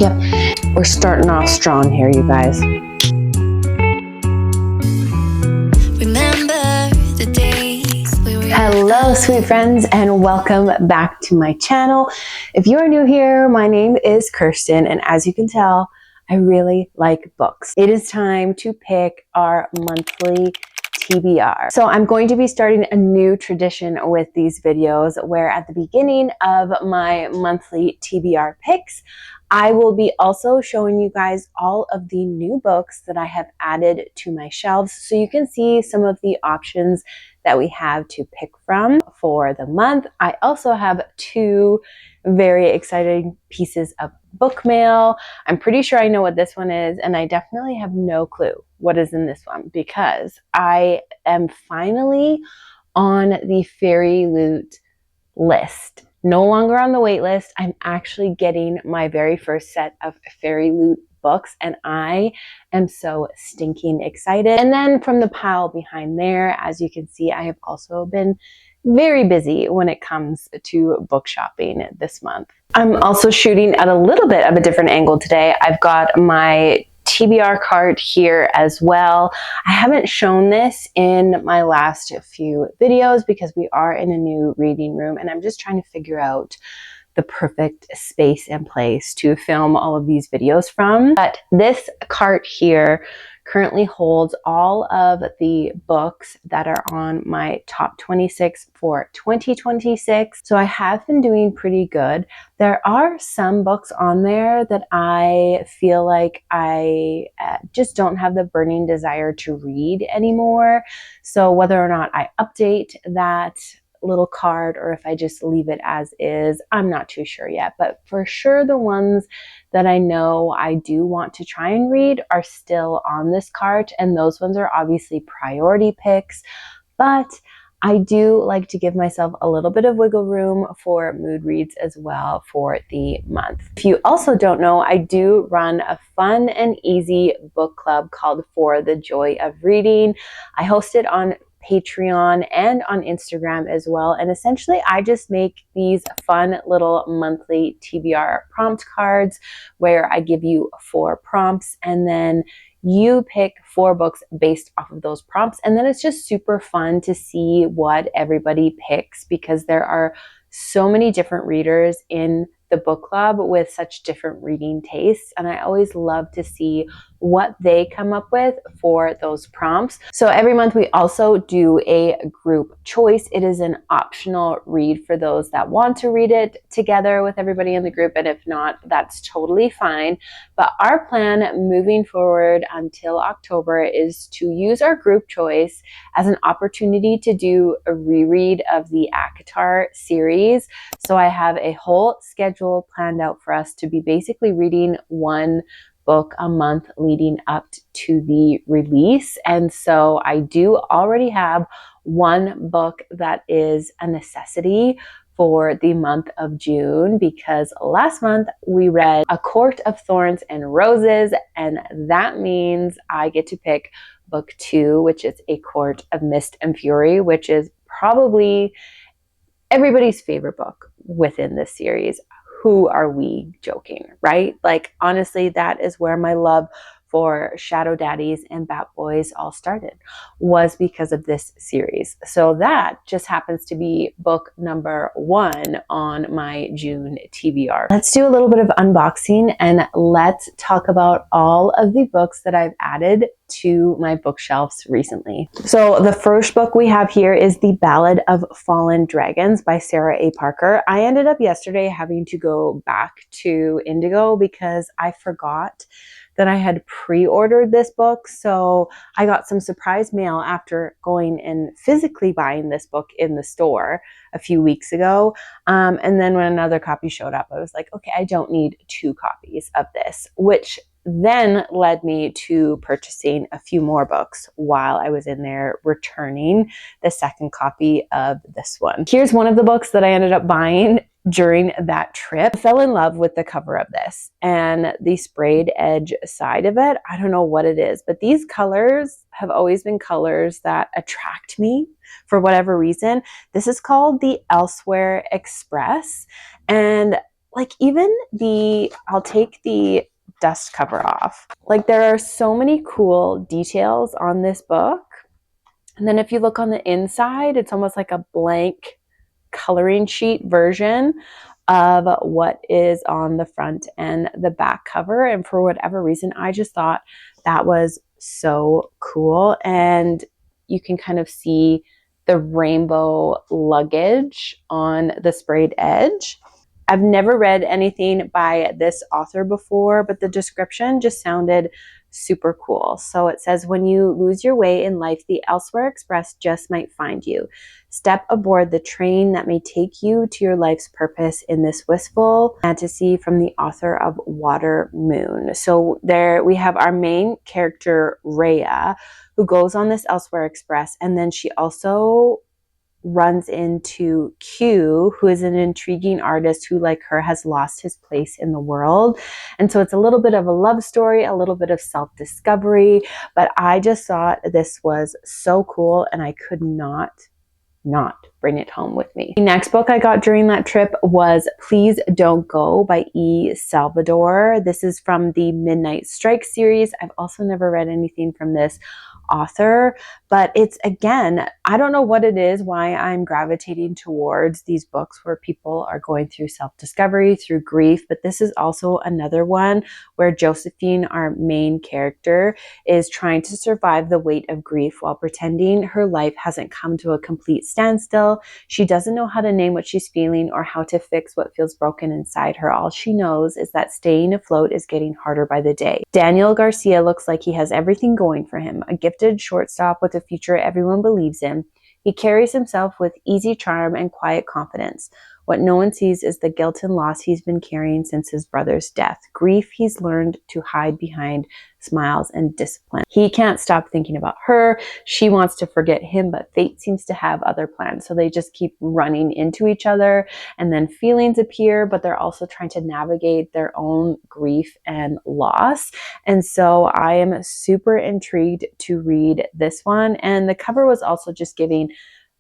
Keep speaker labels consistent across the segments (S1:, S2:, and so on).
S1: Yep, we're starting off strong here, you guys. Hello, sweet friends, and welcome back to my channel. If you are new here, my name is Kirsten, and as you can tell, I really like books. It is time to pick our monthly TBR. So I'm going to be starting a new tradition with these videos where at the beginning of my monthly TBR picks, I will be also showing you guys all of the new books that I have added to my shelves so you can see some of the options that we have to pick from for the month. I also have two very exciting pieces of book mail. I'm pretty sure I know what this one is, and I definitely have no clue what is in this one because I am finally on the Fairy Loot list. No longer on the wait list. I'm actually getting my very first set of Fairy Loot books, and I am so stinking excited. And then from the pile behind there, as you can see, I have also been very busy when it comes to book shopping this month. I'm also shooting at a little bit of a different angle today. I've got my TBR cart here as well. I haven't shown this in my last few videos because we are in a new reading room and I'm just trying to figure out the perfect space and place to film all of these videos from. But this cart here currently holds all of the books that are on my top 26 for 2026. So I have been doing pretty good. There are some books on there that I feel like I just don't have the burning desire to read anymore. So whether or not I update that little card or if I just leave it as is, I'm not too sure yet. But for sure, the ones that I know I do want to try and read are still on this cart, and those ones are obviously priority picks. But I do like to give myself a little bit of wiggle room for mood reads as well for the month. If you also don't know, I do run a fun and easy book club called For the Joy of Reading. I host it on Patreon and on Instagram as well. And essentially, I just make these fun little monthly TBR prompt cards where I give you 4 prompts and then you pick 4 books based off of those prompts. And then it's just super fun to see what everybody picks because there are so many different readers in the book club with such different reading tastes. And I always love to see what they come up with for those prompts. So every month we also do a group choice. It is an optional read for those that want to read it together with everybody in the group. And if not, that's totally fine. But our plan moving forward until October is to use our group choice as an opportunity to do a reread of the ACOTAR series. So I have a whole schedule planned out for us to be basically reading one book a month leading up to the release. And so I do already have one book that is a necessity for the month of June because last month we read A Court of Thorns and Roses, and that means I get to pick book 2, which is A Court of Mist and Fury, which is probably everybody's favorite book within this series. Who are we joking, right? Like, honestly, that is where my love for Shadow Daddies and Bat Boys all started, was because of this series. So that just happens to be book number 1 on my June TBR. Let's do a little bit of unboxing and let's talk about all of the books that I've added to my bookshelves recently. So the first book we have here is The Ballad of Fallen Dragons by Sarah A. Parker. I ended up yesterday having to go back to Indigo because I forgot that I had pre-ordered this book. So I got some surprise mail after going and physically buying this book in the store a few weeks ago. And then when another copy showed up, I was like, okay, I don't need 2 copies of this, which then led me to purchasing a few more books while I was in there returning the second copy of this one. Here's one of the books that I ended up buying during that trip. I fell in love with the cover of this and the sprayed edge side of it. I don't know what it is, but these colors have always been colors that attract me for whatever reason. This is called the Elsewhere Express, and like even I'll take the dust cover off. Like there are so many cool details on this book. And then if you look on the inside, it's almost like a blank coloring sheet version of what is on the front and the back cover. And for whatever reason, I just thought that was so cool. And you can kind of see the rainbow luggage on the sprayed edge. I've never read anything by this author before, but the description just sounded super cool. So it says, when you lose your way in life, the Elsewhere Express just might find you. Step aboard the train that may take you to your life's purpose in this wistful fantasy from the author of Water Moon. So there we have our main character, Rhea, who goes on this Elsewhere Express, and then she also runs into Q, who is an intriguing artist who, like her, has lost his place in the world. And so it's a little bit of a love story, a little bit of self-discovery, but I just thought this was so cool and I could not bring it home with me. The next book I got during that trip was Please Don't Go by E. Salvador. This is from the Midnight Strike series. I've also never read anything from this author, but it's, again, I don't know what it is, why I'm gravitating towards these books where people are going through self-discovery, through grief, but this is also another one where Josephine, our main character, is trying to survive the weight of grief while pretending her life hasn't come to a complete standstill. She doesn't know how to name what she's feeling or how to fix what feels broken inside her. All she knows is that staying afloat is getting harder by the day. Daniel Garcia looks like he has everything going for him, a gifted shortstop with a future everyone believes in. He carries himself with easy charm and quiet confidence. What no one sees is the guilt and loss he's been carrying since his brother's death. Grief he's learned to hide behind smiles and discipline. He can't stop thinking about her. She wants to forget him, but fate seems to have other plans. So they just keep running into each other, and then feelings appear, but they're also trying to navigate their own grief and loss. And so I am super intrigued to read this one. And the cover was also just giving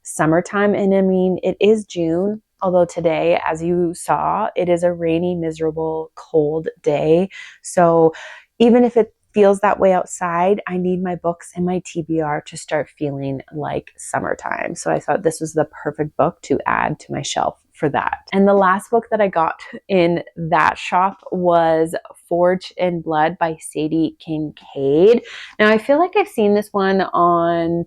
S1: summertime. And I mean, it is June. Although today, as you saw, it is a rainy, miserable, cold day. So even if it feels that way outside, I need my books and my TBR to start feeling like summertime. So I thought this was the perfect book to add to my shelf for that. And the last book that I got in that shop was Forged in Blood by Sadie Kincaid. Now I feel like I've seen this one on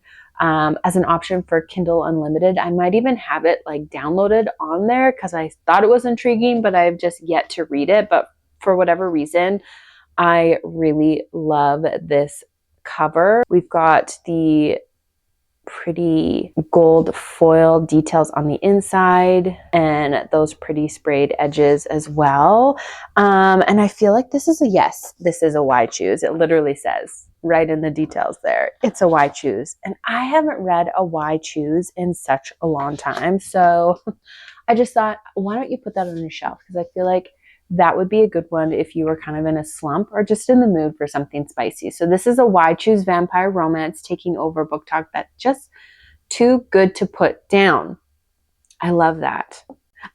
S1: as an option for Kindle Unlimited. I might even have it like downloaded on there because I thought it was intriguing, but I've just yet to read it. But for whatever reason, I really love this cover. We've got the pretty gold foil details on the inside and those pretty sprayed edges as well. And I feel like this is a yes, this is a why choose. It literally says right in the details there, it's a why choose. And I haven't read a why choose in such a long time. So I just thought, why don't you put that on your shelf? Because I feel like that would be a good one if you were kind of in a slump or just in the mood for something spicy. So this is a Why Choose Vampire Romance taking over book talk that's just too good to put down. I love that.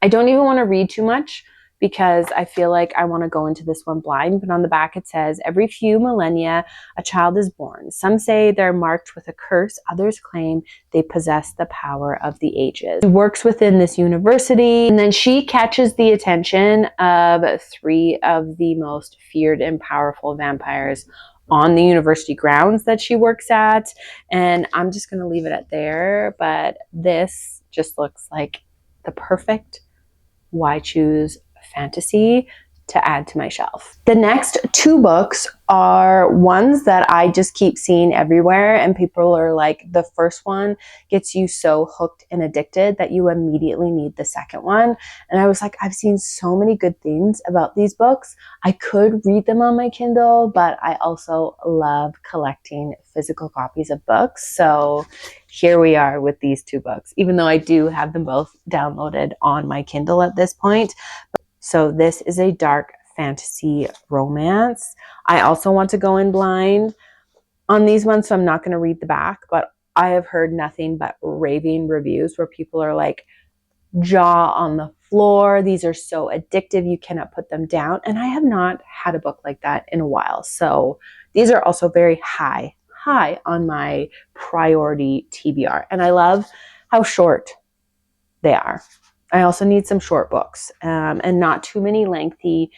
S1: I don't even want to read too much because I feel like I want to go into this one blind, but on the back it says, every few millennia, a child is born. Some say they're marked with a curse. Others claim they possess the power of the ages. She works within this university, and then she catches the attention of three of the most feared and powerful vampires on the university grounds that she works at. And I'm just going to leave it at there, but this just looks like the perfect why choose fantasy to add to my shelf. The next two books are ones that I just keep seeing everywhere, and people are like, the first one gets you so hooked and addicted that you immediately need the second one. And I was like, I've seen so many good things about these books. I could read them on my Kindle, but I also love collecting physical copies of books. So here we are with these two books, even though I do have them both downloaded on my Kindle at this point. So this is a dark fantasy romance. I also want to go in blind on these ones, so I'm not going to read the back, but I have heard nothing but raving reviews where people are like jaw on the floor. These are so addictive, you cannot put them down. And I have not had a book like that in a while. So these are also very high on my priority TBR. And I love how short they are. I also need some short books and not too many lengthy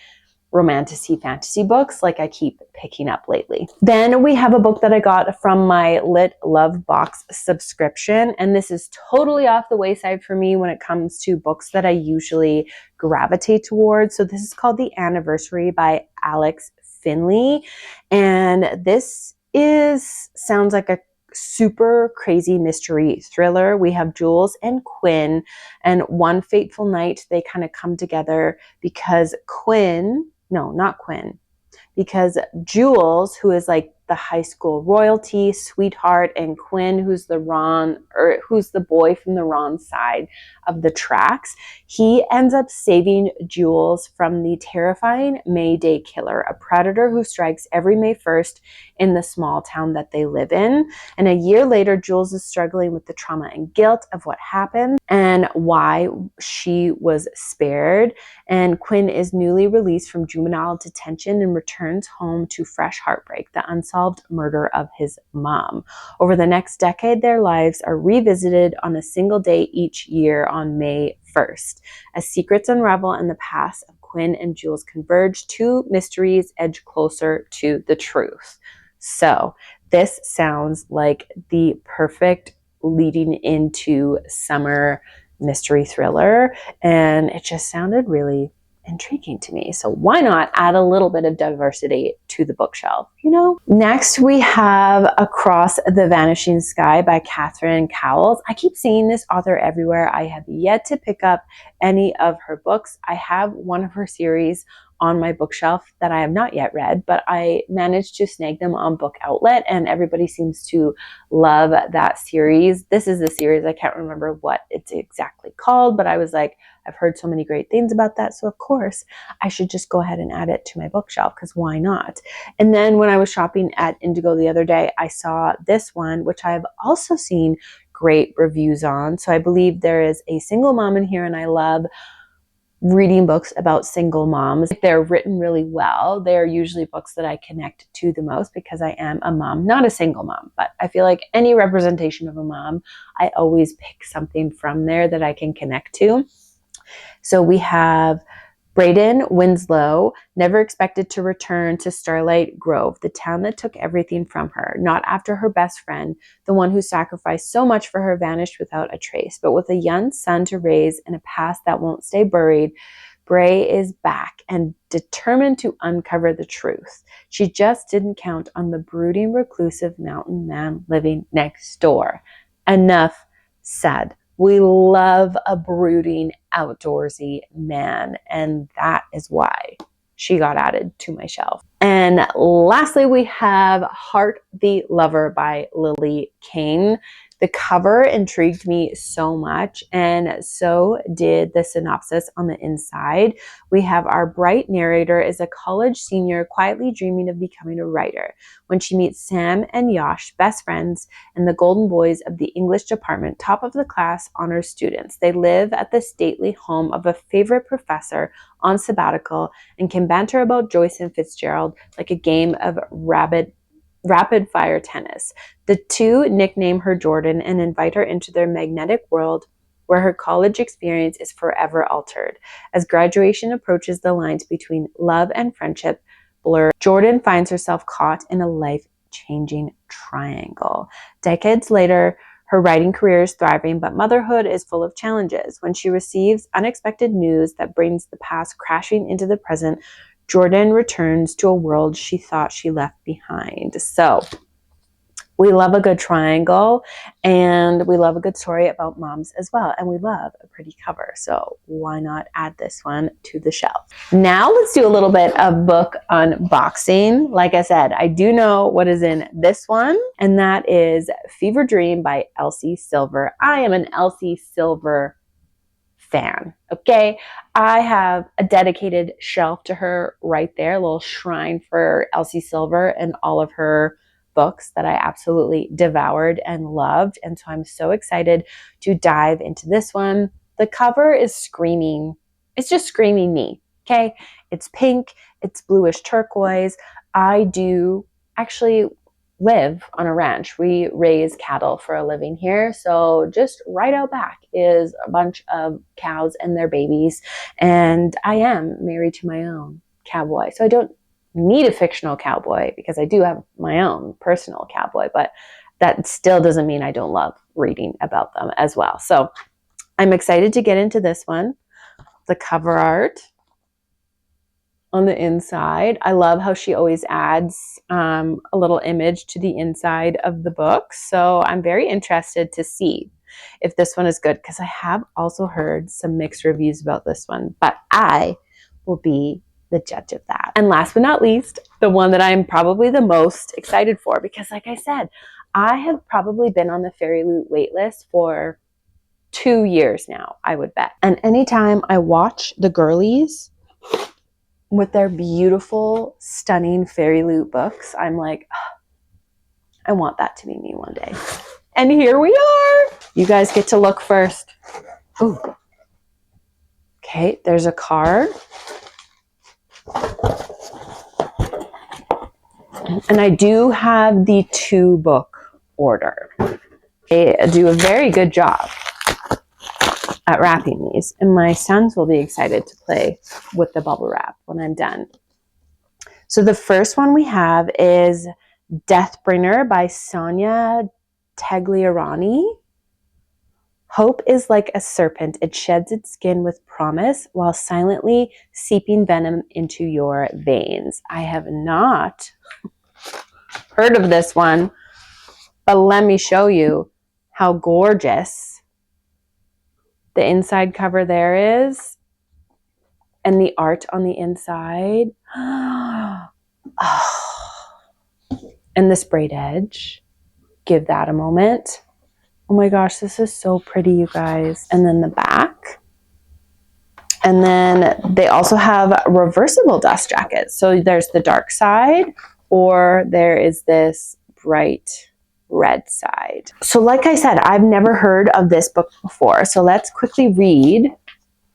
S1: romantic fantasy books like I keep picking up lately. Then we have a book that I got from my Lit Love Box subscription, and this is totally off the wayside for me when it comes to books that I usually gravitate towards. So this is called The Anniversary by Alex Finley, and this sounds like a super crazy mystery thriller. We have Jules and Quinn, and one fateful night they kind of come together because because Jules, who is like the high school royalty sweetheart, and Quinn, who's the boy from the wrong side of the tracks, he ends up saving Jules from the terrifying May Day killer, a predator who strikes every May 1st in the small town that they live in. And a year later, Jules is struggling with the trauma and guilt of what happened and why she was spared. And Quinn is newly released from juvenile detention and returns home to fresh heartbreak, the unsolved murder of his mom. Over the next decade, their lives are revisited on a single day each year on May 1st. As secrets unravel and the paths of Quinn and Jules converge, two mysteries edge closer to the truth. So this sounds like the perfect leading into summer mystery thriller, and it just sounded really intriguing to me. So why not add a little bit of diversity to the bookshelf, you know? Next, we have Across the Vanishing Sky by Catherine Cowles. I keep seeing this author everywhere. I have yet to pick up any of her books. I have one of her series on my bookshelf that I have not yet read, but I managed to snag them on Book Outlet, and everybody seems to love that series. This is the series, I can't remember what it's exactly called, but I was like, I've heard so many great things about that, so of course I should just go ahead and add it to my bookshelf, because why not? And then when I was shopping at Indigo the other day, I saw this one, which I've also seen great reviews on. So I believe there is a single mom in here, and I love reading books about single moms. If they're written really well, they're usually books that I connect to the most because I am a mom, not a single mom, but I feel like any representation of a mom, I always pick something from there that I can connect to. So we have Braden Winslow never expected to return to Starlight Grove, the town that took everything from her. Not after her best friend, the one who sacrificed so much for her, vanished without a trace. But with a young son to raise and a past that won't stay buried, Bray is back and determined to uncover the truth. She just didn't count on the brooding, reclusive mountain man living next door. Enough said. We love a brooding, outdoorsy man, and that is why she got added to my shelf. And lastly, we have Heart the Lover by Lily King. The cover intrigued me so much, and so did the synopsis on the inside. We have our bright narrator is a college senior quietly dreaming of becoming a writer. When she meets Sam and Yash, best friends, and the golden boys of the English department, top of the class honors students. They live at the stately home of a favorite professor on sabbatical and can banter about Joyce and Fitzgerald like a game of rapid fire tennis. The two nickname her Jordan and invite her into their magnetic world where her college experience is forever altered. As graduation approaches, the lines between love and friendship blur. Jordan finds herself caught in a life-changing triangle. Decades later, her writing career is thriving, but motherhood is full of challenges. When she receives unexpected news that brings the past crashing into the present, Jordan returns to a world she thought she left behind. So we love a good triangle, and we love a good story about moms as well. And we love a pretty cover. So why not add this one to the shelf? Now let's do a little bit of book unboxing. Like I said, I do know what is in this one, and that is Fever Dream by Elsie Silver. I am an Elsie Silver fan. Okay, I have a dedicated shelf to her right there, a little shrine for Elsie Silver and all of her books that I absolutely devoured and loved. And so I'm so excited to dive into this one. The cover is screaming. It's just screaming me. Okay. It's pink. It's bluish turquoise. I do actually live on a ranch. We raise cattle for a living here. So just right out back is a bunch of cows and their babies. And I am married to my own cowboy. So I don't need a fictional cowboy because I do have my own personal cowboy, but that still doesn't mean I don't love reading about them as well. So I'm excited to get into this one. The cover art on the inside. I love how she always adds a little image to the inside of the book. So I'm very interested to see if this one is good, because I have also heard some mixed reviews about this one, but I will be the judge of that. And last but not least, the one that I'm probably the most excited for, because like I said, I have probably been on the Fairy Loot waitlist for 2 years now, I would bet. And anytime I watch the girlies with their beautiful, stunning Fairy Loot books, I'm like, oh, I want that to be me one day. And here we are. You guys get to look first. Ooh. Okay, there's a card. And I do have the 2-book order. They do a very good job at wrapping these, and my sons will be excited to play with the bubble wrap when I'm done. So the first one we have is Deathbringer by Sonia Tagliarani. Hope is like a serpent. It sheds its skin with promise while silently seeping venom into your veins. I have not heard of this one, but let me show you how gorgeous the inside cover there is, and the art on the inside. Oh. And the sprayed edge. Give that a moment. Oh my gosh, this is so pretty, you guys. And then the back. And then they also have reversible dust jackets. So there's the dark side, or there is this bright red side. So like I said, I've never heard of this book before. So let's quickly read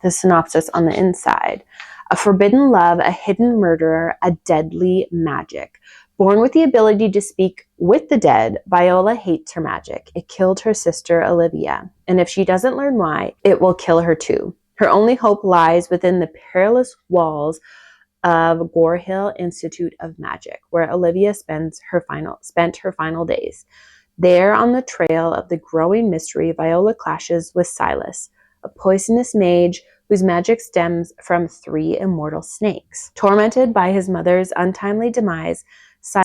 S1: the synopsis on the inside. A forbidden love, a hidden murderer, a deadly magic. Born with the ability to speak with the dead, Viola hates her magic. It killed her sister, Olivia. And if she doesn't learn why, it will kill her too. Her only hope lies within the perilous walls of Gore Hill Institute of Magic, where Olivia spent her final days. There, on the trail of the growing mystery, Viola clashes with Silas, a poisonous mage whose magic stems from 3 immortal snakes. Tormented by his mother's untimely demise,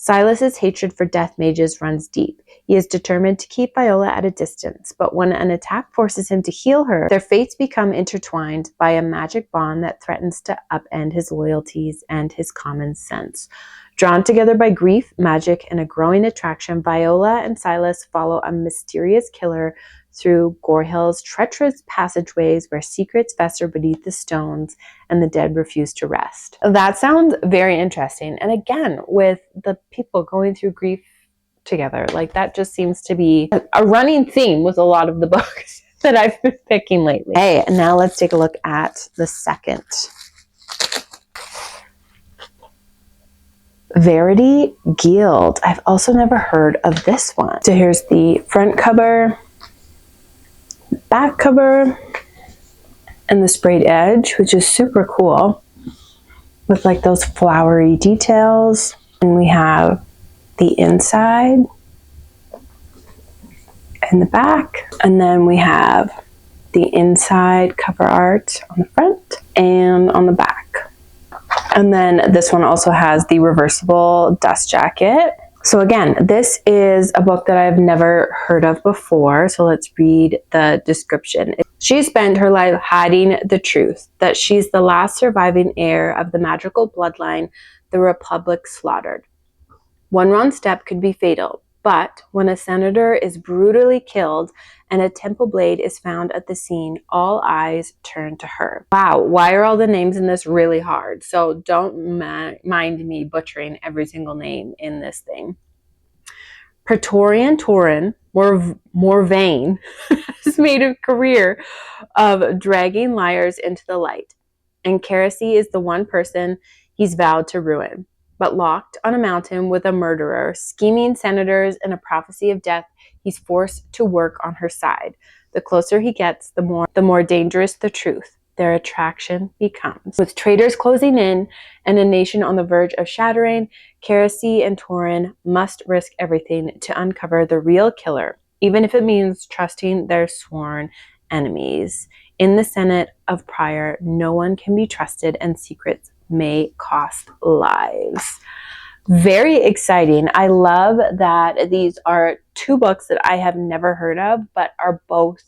S1: Silas's hatred for death mages runs deep. He is determined to keep Viola at a distance, but when an attack forces him to heal her, their fates become intertwined by a magic bond that threatens to upend his loyalties and his common sense. Drawn together by grief, magic, and a growing attraction, Viola and Silas follow a mysterious killer through Gore Hill's treacherous passageways where secrets fester beneath the stones and the dead refuse to rest. That sounds very interesting. And again, with the people going through grief together, like that just seems to be a running theme with a lot of the books that I've been picking lately. Hey, and now let's take a look at the second. Verity Guild. I've also never heard of this one. So here's the front cover, back cover, and the sprayed edge, which is super cool with like those flowery details. And we have the inside and the back, and then we have the inside cover art on the front and on the back. And then this one also has the reversible dust jacket. So again, this is a book that I've never heard of before. So let's read the description. She spent her life hiding the truth that she's the last surviving heir of the magical bloodline the Republic slaughtered. One wrong step could be fatal, but when a senator is brutally killed and a temple blade is found at the scene, all eyes turn to her. Wow, why are all the names in this really hard? So don't mind me butchering every single name in this thing. Praetorian Torin, Morvain, has made a career of dragging liars into the light, and Kerosene is the one person he's vowed to ruin. But locked on a mountain with a murderer, scheming senators, and a prophecy of death, he's forced to work on her side. The closer he gets, the more dangerous the truth their attraction becomes. With traitors closing in and a nation on the verge of shattering, Kerosene and Torin must risk everything to uncover the real killer, even if it means trusting their sworn enemies. In the Senate of Prior, no one can be trusted, and secrets may cost lives. Very exciting. I love that these are two books that I have never heard of, but are both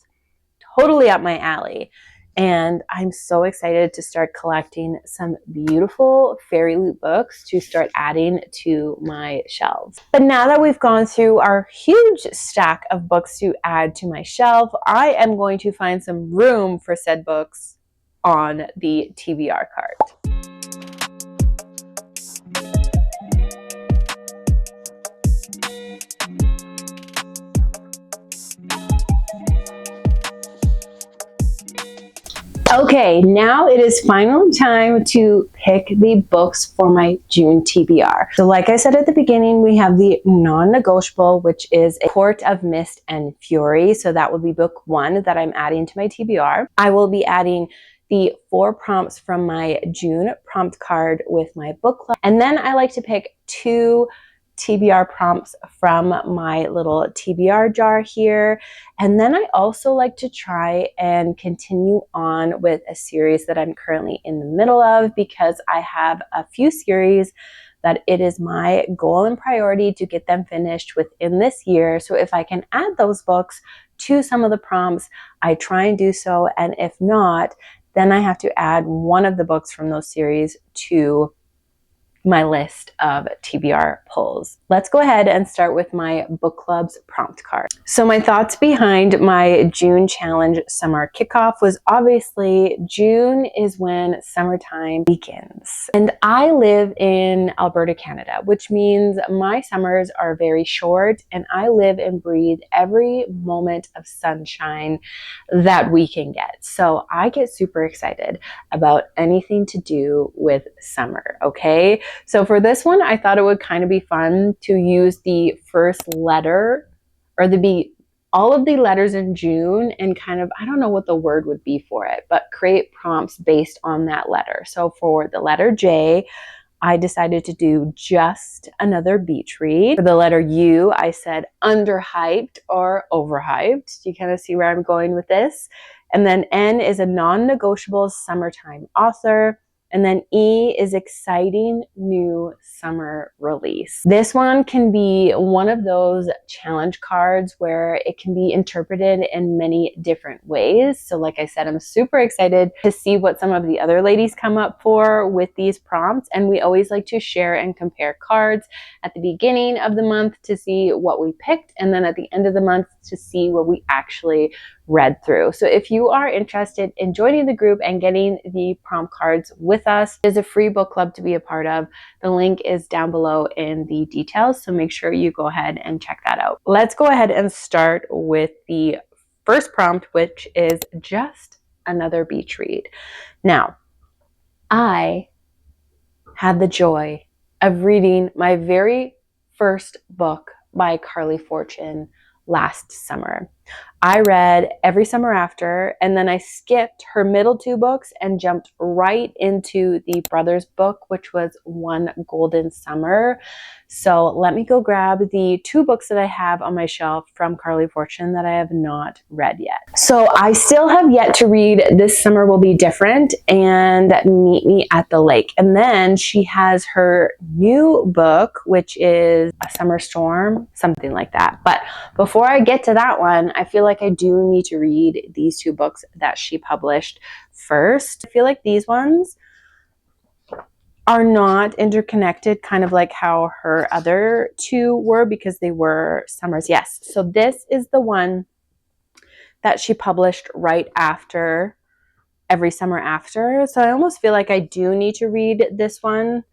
S1: totally up my alley. And I'm so excited to start collecting some beautiful fairy loot books to start adding to my shelves. But now that we've gone through our huge stack of books to add to my shelf, I am going to find some room for said books on the TBR cart. Okay, now it is finally time to pick the books for my June TBR. So like I said at the beginning, we have the non-negotiable, which is A Court of Mist and Fury. So that will be book 1 that I'm adding to my TBR. I will be adding the 4 prompts from my June prompt card with my book club. And then I like to pick 2 TBR prompts from my little TBR jar here. And then I also like to try and continue on with a series that I'm currently in the middle of, because I have a few series that it is my goal and priority to get them finished within this year. So if I can add those books to some of the prompts, I try and do so. And if not, then I have to add one of the books from those series to my list of TBR pulls. Let's go ahead and start with my book club's prompt card. So my thoughts behind my June challenge summer kickoff was obviously June is when summertime begins. And I live in Alberta, Canada, which means my summers are very short, and I live and breathe every moment of sunshine that we can get. So I get super excited about anything to do with summer, okay? So for this one, I thought it would kind of be fun to use the first letter, or all of the letters in June, and kind of, I don't know what the word would be for it, but create prompts based on that letter. So for the letter J, I decided to do just another beach read. For the letter U, I said underhyped or overhyped. You kind of see where I'm going with this. And then N is a non-negotiable summertime author. And then E is exciting new summer release. This one can be one of those challenge cards where it can be interpreted in many different ways. So like I said, I'm super excited to see what some of the other ladies come up for with these prompts. And we always like to share and compare cards at the beginning of the month to see what we picked, and then at the end of the month to see what we actually read through. So if you are interested in joining the group and getting the prompt cards with us, there's a free book club to be a part of. The link is down below in the details, so make sure you go ahead and check that out. Let's go ahead and start with the first prompt, which is just another beach read. Now, I had the joy of reading my very first book by Carly Fortune last summer. I read Every Summer After, and then I skipped her middle 2 books and jumped right into the brothers book, which was One Golden Summer. So let me go grab the 2 books that I have on my shelf from Carly Fortune that I have not read yet. So I still have yet to read This Summer Will Be Different and Meet Me at the Lake. And then she has her new book, which is A Summer Storm, something like that. But before I get to that one, I feel like I do need to read these 2 books that she published first. I feel like these ones are not interconnected, kind of like how her other 2 were, because they were summers. Yes, so this is the one that she published right after Every Summer After. So I almost feel like I do need to read this one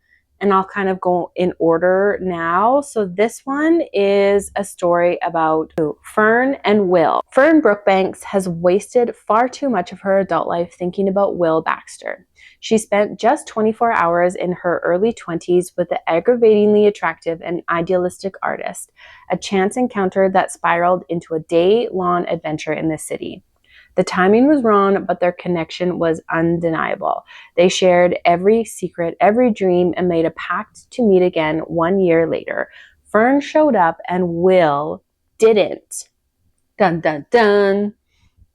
S1: and I'll kind of go in order now. So this one is a story about Fern and Will. Fern Brookbanks has wasted far too much of her adult life thinking about Will Baxter. She spent just 24 hours in her early 20s with the aggravatingly attractive and idealistic artist, a chance encounter that spiraled into a day-long adventure in the city. The timing was wrong, but their connection was undeniable. They shared every secret, every dream, and made a pact to meet again 1 year later. Fern showed up and Will didn't. Dun, dun, dun.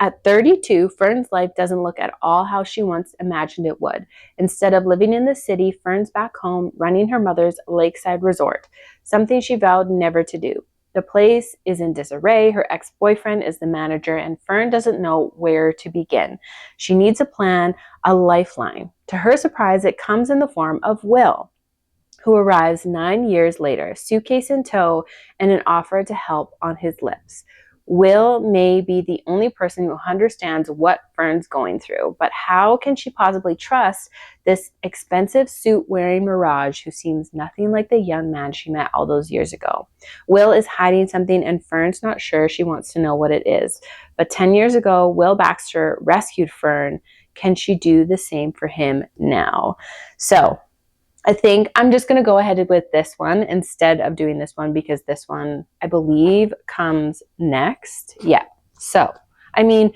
S1: At 32, Fern's life doesn't look at all how she once imagined it would. Instead of living in the city, Fern's back home running her mother's lakeside resort, something she vowed never to do. The place is in disarray, her ex-boyfriend is the manager, and Fern doesn't know where to begin. She needs a plan, a lifeline. To her surprise, it comes in the form of Will, who arrives 9 years later, suitcase in tow and an offer to help on his lips. Will may be the only person who understands what Fern's going through, but how can she possibly trust this expensive suit-wearing mirage who seems nothing like the young man she met all those years ago? Will is hiding something and Fern's not sure she wants to know what it is. But 10 years ago, Will Baxter rescued Fern. Can she do the same for him now? So I think I'm just going to go ahead with this one instead of doing this one because this one, I believe, comes next. Yeah. So, I mean,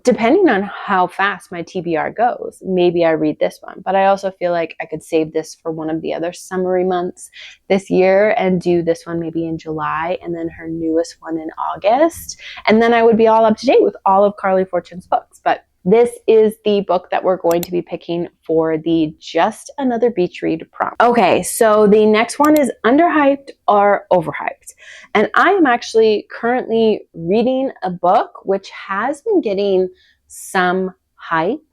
S1: depending on how fast my TBR goes, maybe I read this one. But I also feel like I could save this for one of the other summery months this year and do this one maybe in July and then her newest one in August. And then I would be all up to date with all of Carly Fortune's books. But this is the book that we're going to be picking for the Just Another Beach Read prompt. Okay, so the next one is underhyped or overhyped. And I am actually currently reading a book which has been getting some hype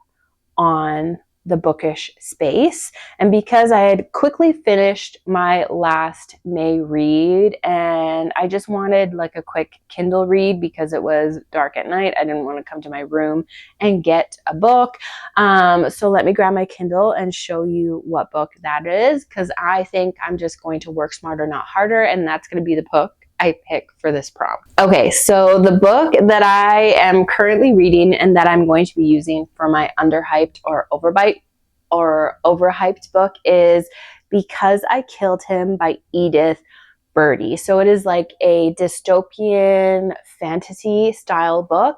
S1: on the bookish space. And because I had quickly finished my last May read and I just wanted like a quick Kindle read because it was dark at night. I didn't want to come to my room and get a book. So let me grab my Kindle and show you what book that is, because I think I'm just going to work smarter, not harder. And that's going to be the book I pick for this prompt. Okay, so the book that I am currently reading and that I'm going to be using for my underhyped or overhyped book is Because I Killed Him by Edith Birdie. So it is like a dystopian fantasy style book,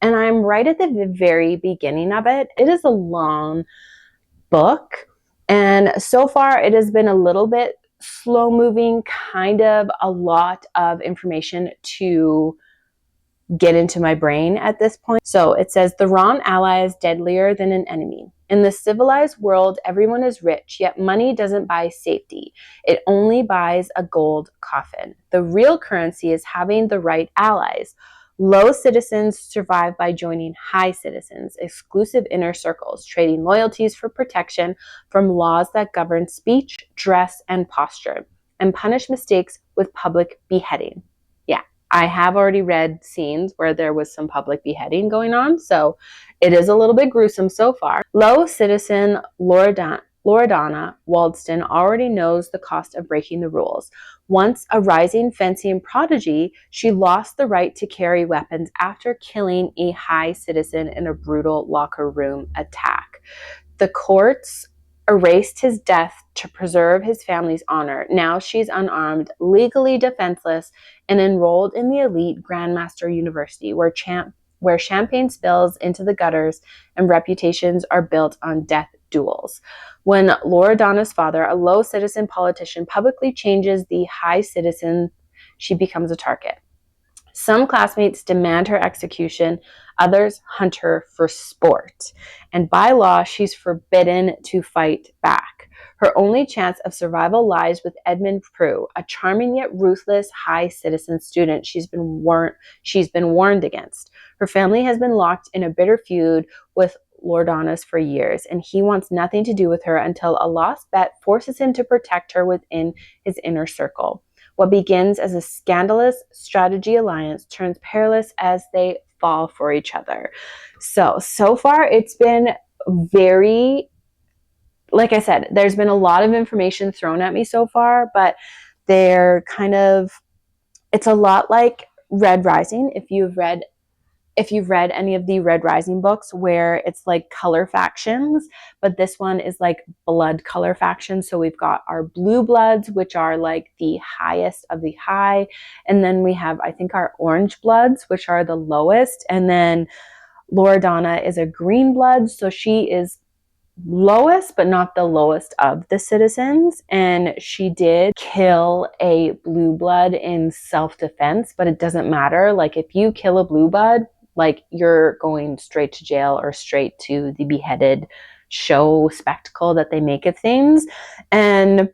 S1: and I'm right at the very beginning of it. It is a long book, and so far it has been a little bit slow moving, kind of a lot of information to get into my brain at this point. So it says, the wrong ally is deadlier than an enemy. In the civilized world, everyone is rich, yet money doesn't buy safety. It only buys a gold coffin. The real currency is having the right allies. Low citizens survive by joining high citizens, exclusive inner circles, trading loyalties for protection from laws that govern speech, dress, and posture, and punish mistakes with public beheading. Yeah, I have already read scenes where there was some public beheading going on, so it is a little bit gruesome so far. Low citizen Loredana Waldston already knows the cost of breaking the rules. Once a rising fencing prodigy, she lost the right to carry weapons after killing a high citizen in a brutal locker room attack. The courts erased his death to preserve his family's honor. Now she's unarmed, legally defenseless, and enrolled in the elite Grandmaster University, where champagne spills into the gutters and reputations are built on death duels. When Loredana's father, a low citizen politician, publicly changes the high citizen, she becomes a target. Some classmates demand her execution, others hunt her for sport. And by law, she's forbidden to fight back. Her only chance of survival lies with Edmund Prue, a charming yet ruthless high citizen student she's been warned against. Her family has been locked in a bitter feud with Loredana's for years, and he wants nothing to do with her until a lost bet forces him to protect her within his inner circle. What begins as a scandalous strategy alliance turns perilous as they fall for each other. So far it's been very like I said, there's been a lot of information thrown at me so far, but they're kind of, it's a lot like Red Rising. If you've read any of the Red Rising books, where it's like color factions, but this one is like blood color factions. So we've got our blue bloods, which are like the highest of the high. And then we have, I think, our orange bloods, which are the lowest. And then Loredana is a green blood. So she is lowest, but not the lowest of the citizens. And she did kill a blue blood in self-defense, but it doesn't matter. Like, if you kill a blue blood, like, you're going straight to jail or straight to the beheaded show spectacle that they make of things. And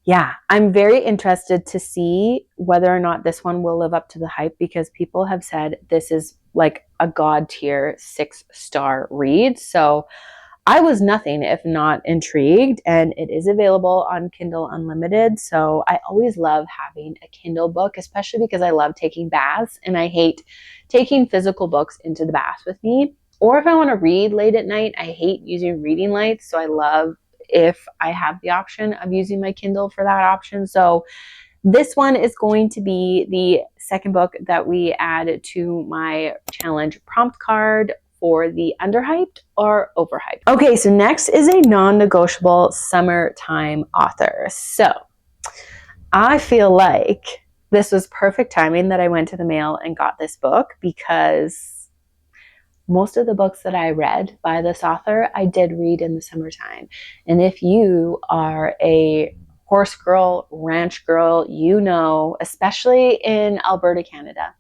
S1: yeah, I'm very interested to see whether or not this one will live up to the hype, because people have said this is like a god tier 6-star read. So I was nothing if not intrigued, and it is available on Kindle Unlimited. So I always love having a Kindle book, especially because I love taking baths and I hate taking physical books into the bath with me. Or if I want to read late at night, I hate using reading lights. So I love if I have the option of using my Kindle for that option. So this one is going to be the second book that we add to my challenge prompt card for the underhyped or overhyped. Okay, so next is a non-negotiable summertime author. So I feel like this was perfect timing that I went to the mail and got this book, because most of the books that I read by this author, I did read in the summertime. And if you are a horse girl, ranch girl, you know, especially in Alberta, Canada,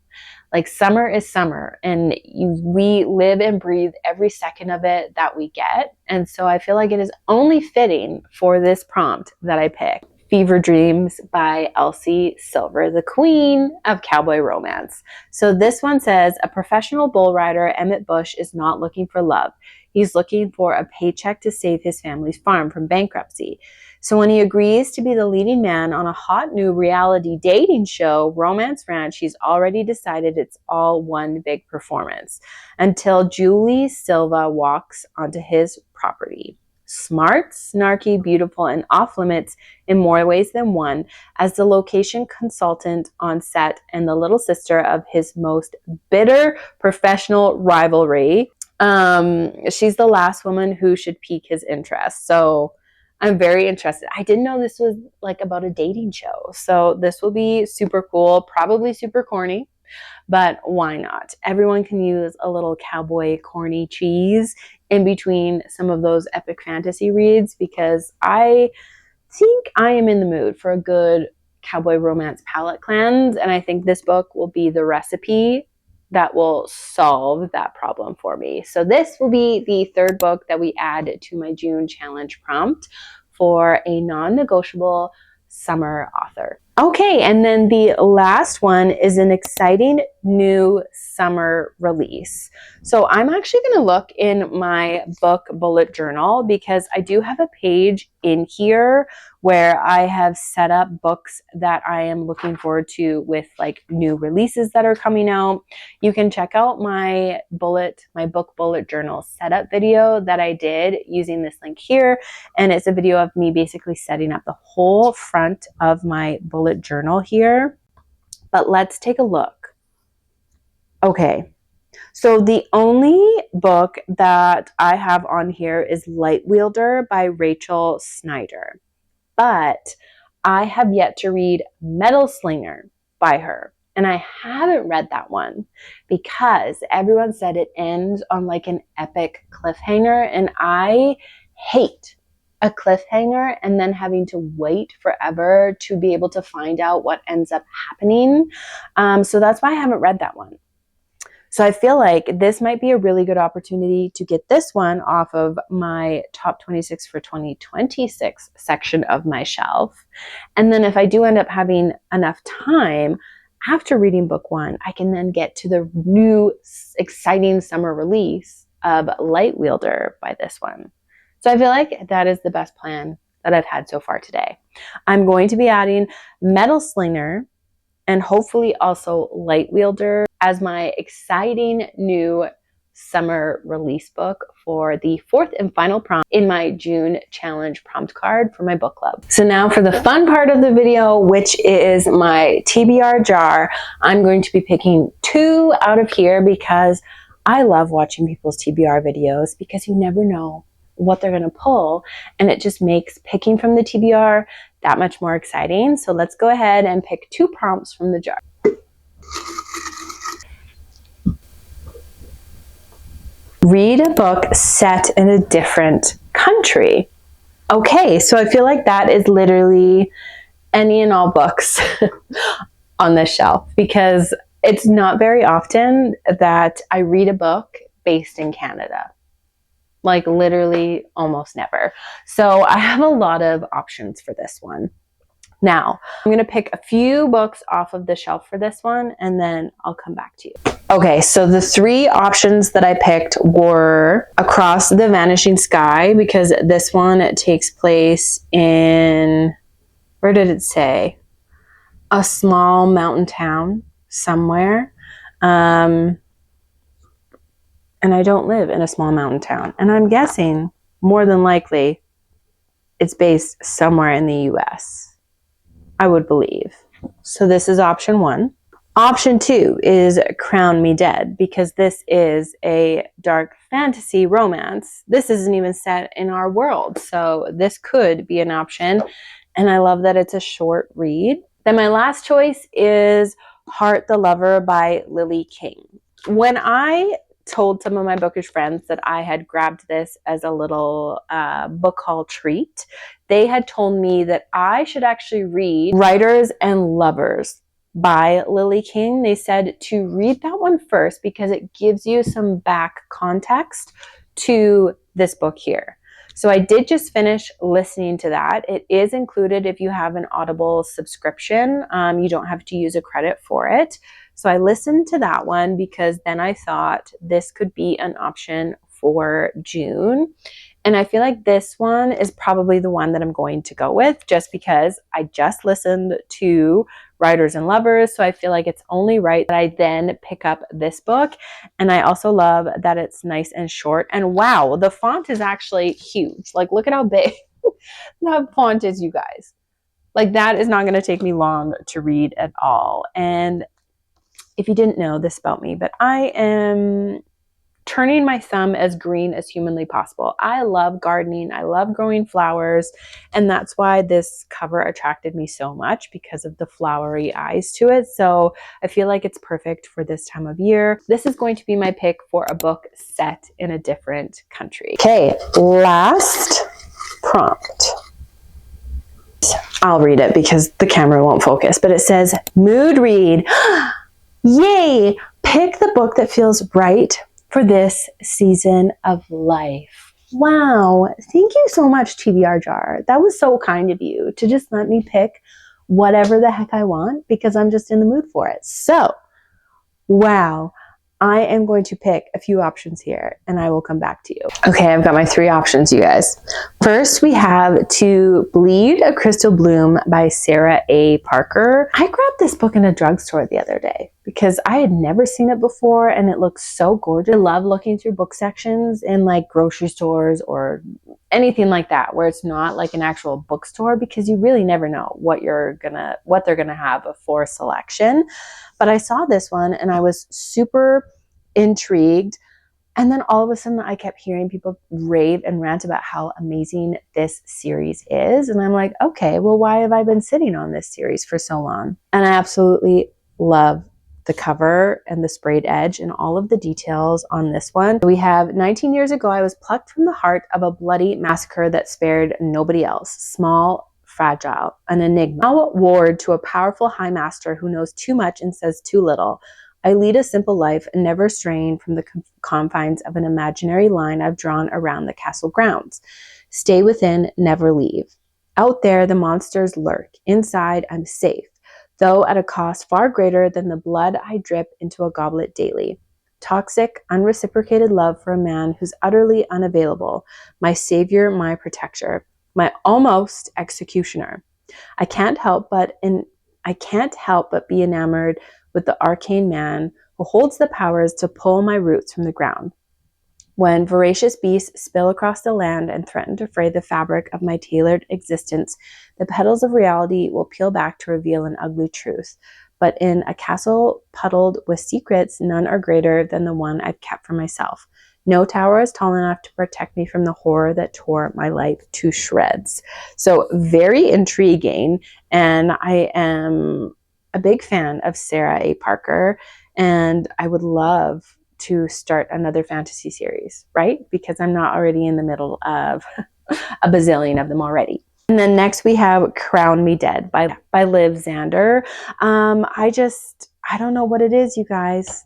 S1: like, summer is summer, and we live and breathe every second of it that we get. And so I feel like it is only fitting for this prompt that I picked. Fever Dreams by Elsie Silver, the queen of cowboy romance. So this one says, a professional bull rider, Emmett Bush, is not looking for love. He's looking for a paycheck to save his family's farm from bankruptcy. So when he agrees to be the leading man on a hot new reality dating show, Romance Ranch, he's already decided it's all one big performance, until Julie Silva walks onto his property. Smart, snarky, beautiful, and off limits in more ways than one, as the location consultant on set and the little sister of his most bitter professional rivalry. She's the last woman who should pique his interest. So I'm very interested. I didn't know this was like about a dating show. So this will be super cool, probably super corny, but why not? Everyone can use a little cowboy corny cheese in between some of those epic fantasy reads, because I think I am in the mood for a good cowboy romance palate cleanse. And I think this book will be the recipe that will solve that problem for me. So this will be the third book that we add to my June challenge prompt for a non-negotiable summer author. Okay, and then the last one is an exciting new summer release. So I'm actually going to look in my book bullet journal, because I do have a page in here where I have set up books that I am looking forward to with like new releases that are coming out. You can check out my book bullet journal setup video that I did using this link here. And it's a video of me basically setting up the whole front of my bullet journal here. But let's take a look. Okay, so the only book that I have on here is Light Wielder by Rachel Snyder. But I have yet to read Metal Slinger by her. And I haven't read that one because everyone said it ends on like an epic cliffhanger. And I hate a cliffhanger and then having to wait forever to be able to find out what ends up happening. So that's why I haven't read that one. So I feel like this might be a really good opportunity to get this one off of my top 26 for 2026 section of my shelf. And then if I do end up having enough time after reading book one, I can then get to the new exciting summer release of Light Wielder by this one. So I feel like that is the best plan that I've had so far today. I'm going to be adding Metal Slinger and hopefully also Light Wielder as my exciting new summer release book for the fourth and final prompt in my June challenge prompt card for my book club. So now for the fun part of the video, which is my TBR jar. I'm going to be picking 2 out of here because I love watching people's TBR videos because you never know what they're going to pull, and it just makes picking from the TBR that much more exciting. So let's go ahead and pick 2 prompts from the jar. Read a book set in a different country. Okay, so I feel like that is literally any and all books on this shelf, because it's not very often that I read a book based in Canada. Like literally almost never. So I have a lot of options for this one. Now, I'm going to pick a few books off of the shelf for this one, and then I'll come back to you. Okay, so the 3 options that I picked were Across the Vanishing Sky, because this one takes place in, where did it say? A small mountain town somewhere. And I don't live in a small mountain town. And I'm guessing, more than likely, it's based somewhere in the US. I would believe. So this is option 1. Option 2 is Crown Me Dead, because this is a dark fantasy romance. This isn't even set in our world, so this could be an option. And I love that it's a short read. Then my last choice is Heart the Lover by Lily King. When I told some of my bookish friends that I had grabbed this as a little book haul treat, they had told me that I should actually read Writers and Lovers by Lily King. They said to read that one first because it gives you some back context to this book here. So I did just finish listening to that. It is included if you have an Audible subscription. You don't have to use a credit for it. So I listened to that one because then I thought this could be an option for June. And I feel like this one is probably the one that I'm going to go with, just because I just listened to Writers and Lovers. So I feel like it's only right that I then pick up this book. And I also love that it's nice and short. And wow, the font is actually huge. Like, look at how big that font is, you guys. Like, that is not going to take me long to read at all. And if you didn't know this about me, but I am turning my thumb as green as humanly possible. I love gardening. I love growing flowers. And that's why this cover attracted me so much, because of the flowery eyes to it. So I feel like it's perfect for this time of year. This is going to be my pick for a book set in a different country. Okay, last prompt. I'll read it because the camera won't focus, but it says mood read. Yay! Pick the book that feels right for this season of life. Wow. Thank you so much, TBR Jar. That was so kind of you to just let me pick whatever the heck I want because I'm just in the mood for it. So, wow. I am going to pick a few options here and I will come back to you. Okay, I've got my 3 options, you guys. First, we have To Bleed a Crystal Bloom by Sarah A. Parker. I grabbed this book in a drugstore the other day because I had never seen it before and it looks so gorgeous. I love looking through book sections in like grocery stores or anything like that where it's not like an actual bookstore, because you really never know what they're gonna have for selection. But I saw this one and I was super intrigued. And then all of a sudden I kept hearing people rave and rant about how amazing this series is. And I'm like, okay, well, why have I been sitting on this series for so long? And I absolutely love the cover and the sprayed edge and all of the details on this one. We have 19 years ago, I was plucked from the heart of a bloody massacre that spared nobody else. Small, fragile, an enigma. Now ward to a powerful high master who knows too much and says too little. I lead a simple life and never strain from the confines of an imaginary line I've drawn around the castle grounds. Stay within, never leave. Out there, the monsters lurk. Inside, I'm safe, though at a cost far greater than the blood I drip into a goblet daily. Toxic, unreciprocated love for a man who's utterly unavailable. My savior, my protector, my almost executioner. I can't help but be enamored with the arcane man who holds the powers to pull my roots from the ground. When voracious beasts spill across the land and threaten to fray the fabric of my tailored existence, the petals of reality will peel back to reveal an ugly truth. But in a castle puddled with secrets, none are greater than the one I've kept for myself. No tower is tall enough to protect me from the horror that tore my life to shreds. So very intriguing. And I am a big fan of Sarah A. Parker, and I would love to start another fantasy series, right? Because I'm not already in the middle of a bazillion of them already. And then next we have Crown Me Dead by Liv Zander. I don't know what it is, you guys.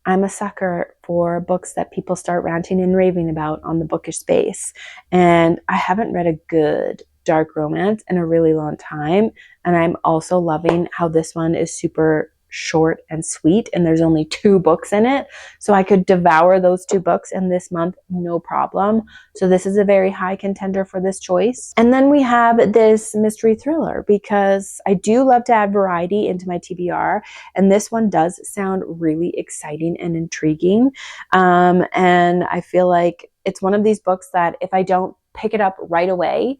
S1: I'm a sucker for books that people start ranting and raving about on the bookish space. And I haven't read a good dark romance in a really long time. And I'm also loving how this one is super short and sweet, and there's only 2 books in it, so I could devour those 2 books in this month, no problem. So this is a very high contender for this choice. And then we have this mystery thriller, because I do love to add variety into my TBR, and this one does sound really exciting and intriguing. And I feel like it's one of these books that if I don't pick it up right away,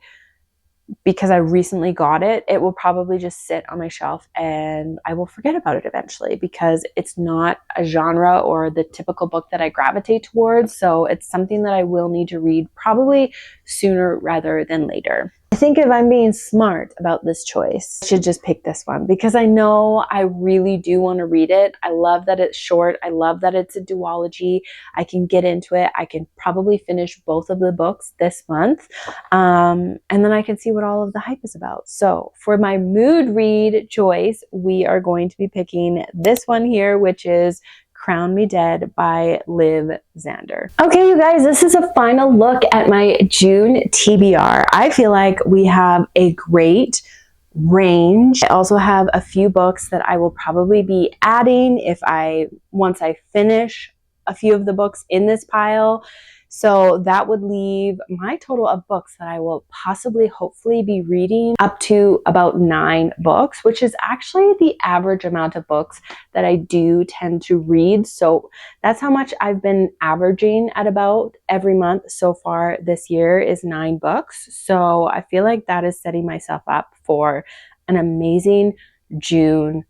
S1: because I recently got it, it will probably just sit on my shelf and I will forget about it eventually, because it's not a genre or the typical book that I gravitate towards. So it's something that I will need to read probably sooner rather than later. I think if I'm being smart about this choice, I should just pick this one, because I know I really do want to read it. I love that it's short. I love that it's a duology. I can get into it. I can probably finish both of the books this month. And then I can see what all of the hype is about. So for my mood read choice, we are going to be picking this one here, which is Crown Me Dead by Liv Zander. Okay, you guys, this is a final look at my June TBR. I feel like we have a great range. I also have a few books that I will probably be adding once I finish a few of the books in this pile. So that would leave my total of books that I will possibly, hopefully be reading up to about 9 books, which is actually the average amount of books that I do tend to read. So that's how much I've been averaging at about every month so far this year, is 9 books. So I feel like that is setting myself up for an amazing June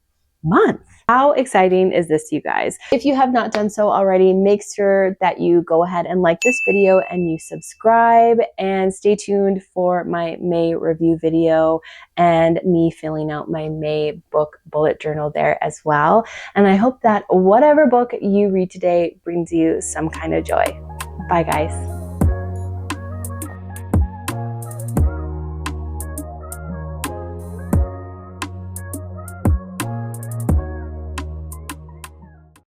S1: month. How exciting is this, you guys? If you have not done so already, make sure that you go ahead and like this video and you subscribe, and stay tuned for my May review video and me filling out my May book bullet journal there as well. And I hope that whatever book you read today brings you some kind of joy. Bye, guys.